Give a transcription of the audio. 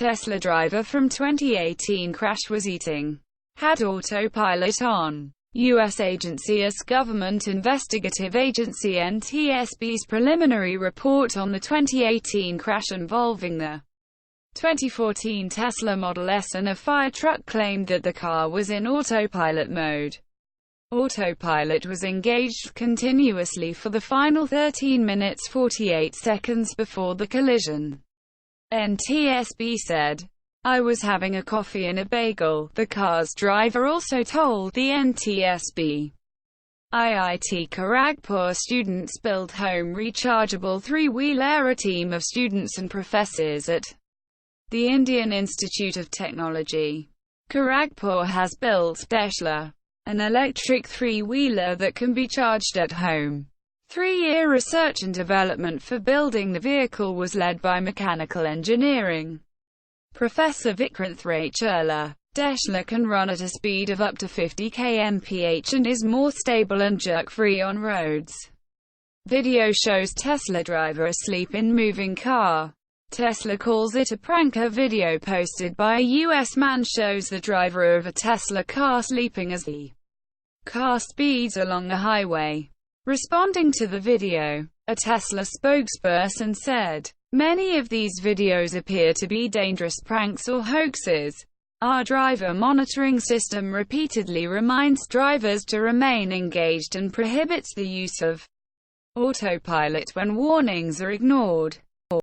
Tesla driver from 2018 crash was had autopilot on. U.S. agency US government investigative agency NTSB's preliminary report on the 2018 crash involving the 2014 Tesla Model S and a fire truck claimed that the car was in autopilot mode. Autopilot was engaged continuously for the final 13 minutes 48 seconds before the collision. NTSB said, "I was having a coffee and a bagel," the car's driver also told the NTSB. IIT-Kharagpur students build home-rechargeable three-wheeler. A team of students and professors at the Indian Institute of Technology, Kharagpur has built Deshla, an electric three-wheeler that can be charged at home. 3-year research and development for building the vehicle was led by mechanical engineering Professor Vikranth Racherla. Deshla can run at a speed of up to 50 kmph and is more stable and jerk-free on roads. Video shows Tesla driver asleep in moving car. Tesla calls it a prank. A video posted by a U.S. man shows the driver of a Tesla car sleeping as the car speeds along the highway. Responding to the video, a Tesla spokesperson said, "Many of these videos appear to be dangerous pranks or hoaxes. Our driver monitoring system repeatedly reminds drivers to remain engaged and prohibits the use of autopilot when warnings are ignored."